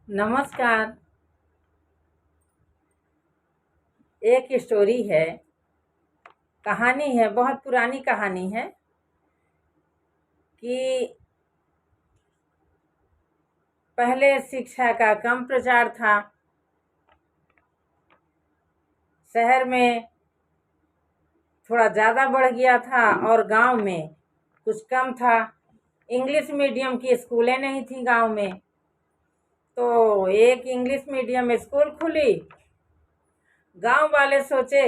नमस्कार। एक स्टोरी है, कहानी है, बहुत पुरानी कहानी है कि पहले शिक्षा का कम प्रचार था। शहर में थोड़ा ज़्यादा बढ़ गया था और गांव में कुछ कम था। इंग्लिश मीडियम की स्कूलें नहीं थी गांव में, तो एक इंग्लिश मीडियम स्कूल खुली। गांव वाले सोचे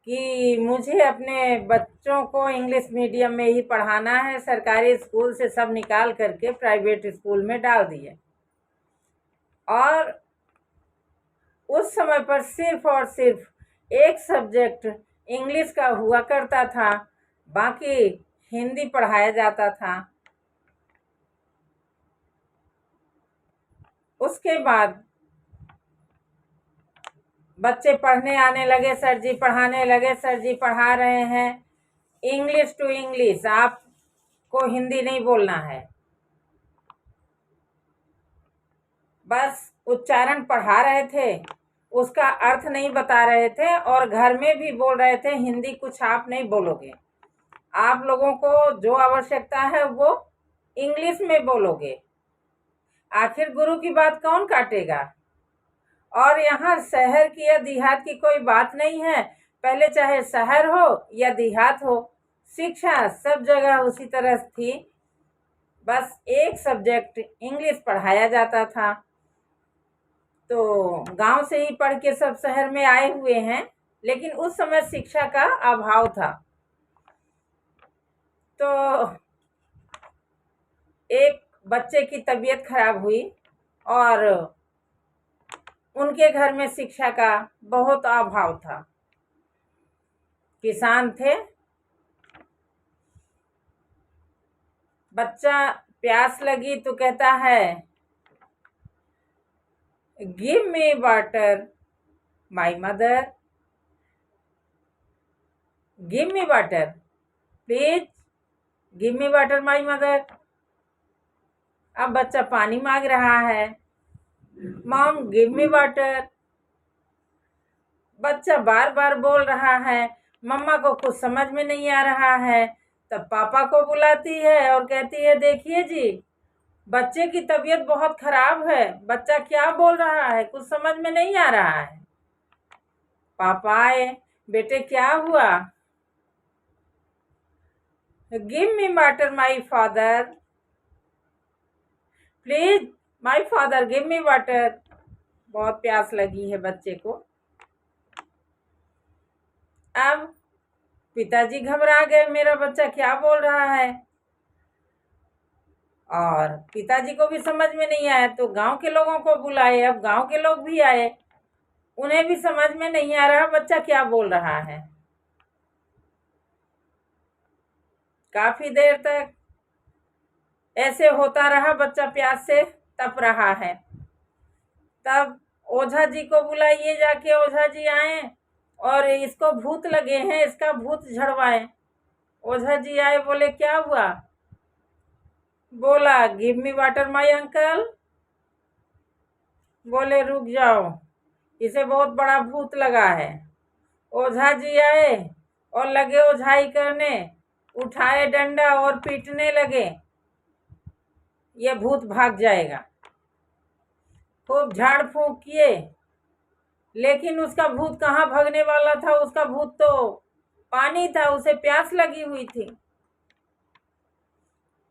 कि मुझे अपने बच्चों को इंग्लिश मीडियम में ही पढ़ाना है। सरकारी स्कूल से सब निकाल करके प्राइवेट स्कूल में डाल दिए और उस समय पर सिर्फ और सिर्फ एक सब्जेक्ट इंग्लिश का हुआ करता था, बाकी हिंदी पढ़ाया जाता था। उसके बाद बच्चे पढ़ने आने लगे, सर जी पढ़ाने लगे, सर जी पढ़ा रहे हैं, इंग्लिश टू इंग्लिश, आपको हिंदी नहीं बोलना है। बस उच्चारण पढ़ा रहे थे, उसका अर्थ नहीं बता रहे थे और घर में भी बोल रहे थे हिंदी कुछ आप नहीं बोलोगे, आप लोगों को जो आवश्यकता है वो इंग्लिश में बोलोगे। आखिर गुरु की बात कौन काटेगा। और यहाँ शहर की या देहात की कोई बात नहीं है, पहले चाहे शहर हो या देहात हो, शिक्षा सब जगह उसी तरह थी। बस एक सब्जेक्ट इंग्लिश पढ़ाया जाता था। तो गांव से ही पढ़ के सब शहर में आए हुए हैं, लेकिन उस समय शिक्षा का अभाव था। तो एक बच्चे की तबीयत खराब हुई और उनके घर में शिक्षा का बहुत अभाव था। किसान थे। बच्चा प्यास लगी तो कहता है, give me water my mother, give me water please, give me water my mother. अब बच्चा पानी मांग रहा है, मॉम गिव मी वाटर। बच्चा बार बार बोल रहा है, मम्मा को कुछ समझ में नहीं आ रहा है। तब पापा को बुलाती है और कहती है, देखिए जी, बच्चे की तबीयत बहुत खराब है, बच्चा क्या बोल रहा है कुछ समझ में नहीं आ रहा है। पापा आए, बेटे क्या हुआ। Give me water my father, please my father give me water. बहुत प्यास लगी है बच्चे को। अब पिताजी घबरा गए, मेरा बच्चा क्या बोल रहा है। और पिताजी को भी समझ में नहीं आया तो गांव के लोगों को बुलाए। अब गांव के लोग भी आए, उन्हें भी समझ में नहीं आ रहा बच्चा क्या बोल रहा है। काफी देर तक ऐसे होता रहा, बच्चा प्यास से तप रहा है। तब ओझा जी को बुलाइए, जाके ओझा जी आए और इसको भूत लगे हैं, इसका भूत झड़वाए। ओझा जी आए, बोले क्या हुआ। बोला give me water my uncle. बोले रुक जाओ, इसे बहुत बड़ा भूत लगा है। ओझा जी आए और लगे ओझाई करने, उठाए डंडा और पीटने लगे, ये भूत भाग जाएगा। खूब झाड़ फूंक किए, लेकिन उसका भूत कहाँ भागने वाला था। उसका भूत तो पानी था, उसे प्यास लगी हुई थी।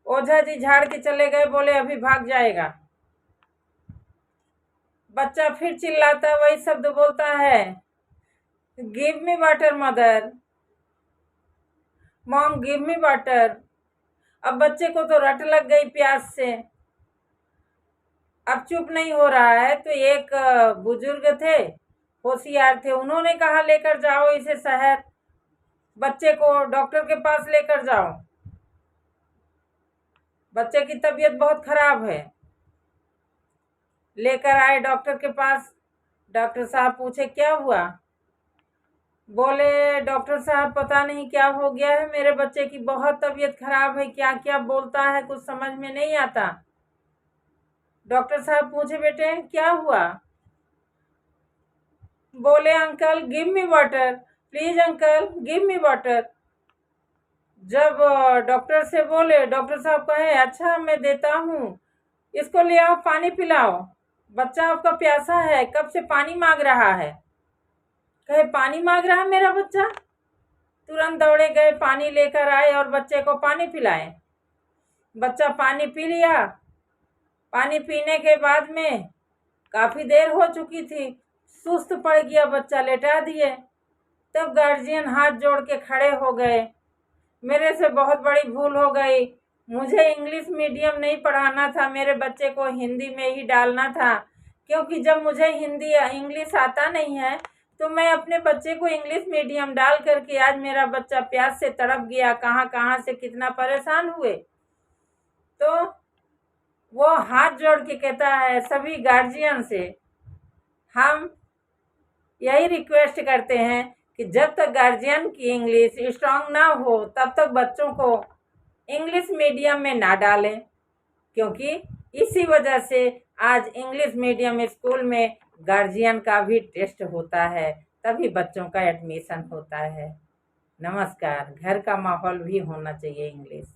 ओझा जी झाड़ के चले गए, बोले अभी भाग जाएगा। बच्चा फिर चिल्लाता, वही शब्द बोलता है, give me water mother, mom give me water. अब बच्चे को तो रट लग गई प्यास से, अब चुप नहीं हो रहा है। तो एक बुजुर्ग थे, होशियार थे, उन्होंने कहा लेकर जाओ इसे शहर, बच्चे को डॉक्टर के पास लेकर जाओ, बच्चे की तबीयत बहुत खराब है। लेकर आए डॉक्टर के पास। डॉक्टर साहब पूछे क्या हुआ। बोले डॉक्टर साहब पता नहीं क्या हो गया है, मेरे बच्चे की बहुत तबीयत खराब है, क्या क्या बोलता है कुछ समझ में नहीं आता। डॉक्टर साहब पूछे, बेटे क्या हुआ? बोले, uncle give me water, please uncle give me water. जब डॉक्टर से बोले, डॉक्टर साहब कहे, अच्छा मैं देता हूँ, इसको ले आओ, पानी पिलाओ, बच्चा आपका प्यासा है, कब से पानी मांग रहा है। कहे, पानी मांग रहा है मेरा बच्चा? तुरंत दौड़े गए, पानी लेकर आए और बच्चे को पानी पिलाए। बच्चा पानी पी लिया। पानी पीने के बाद में काफी देर हो चुकी थी, सुस्त पड़ गया बच्चा, लेटा दिए। तब गार्जियन हाथ जोड़ के खड़े हो गए, मेरे से बहुत बड़ी भूल हो गई, मुझे इंग्लिश मीडियम नहीं पढ़ाना था, मेरे बच्चे को हिंदी में ही डालना था, क्योंकि जब मुझे हिंदी इंग्लिश आता नहीं है तो मैं अपने बच्चे को इंग्लिश मीडियम डाल करके आज मेरा बच्चा प्यास से तड़प गया, कहाँ कहाँ से कितना परेशान हुए। तो वो हाथ जोड़ के कहता है सभी गार्जियन से, हम यही रिक्वेस्ट करते हैं कि जब तक गार्जियन की इंग्लिश स्ट्रांग ना हो तब तक बच्चों को इंग्लिश मीडियम में ना डालें, क्योंकि इसी वजह से आज इंग्लिश मीडियम स्कूल में गार्जियन का भी टेस्ट होता है, तभी बच्चों का एडमिशन होता है। नमस्कार। घर का माहौल भी होना चाहिए इंग्लिश।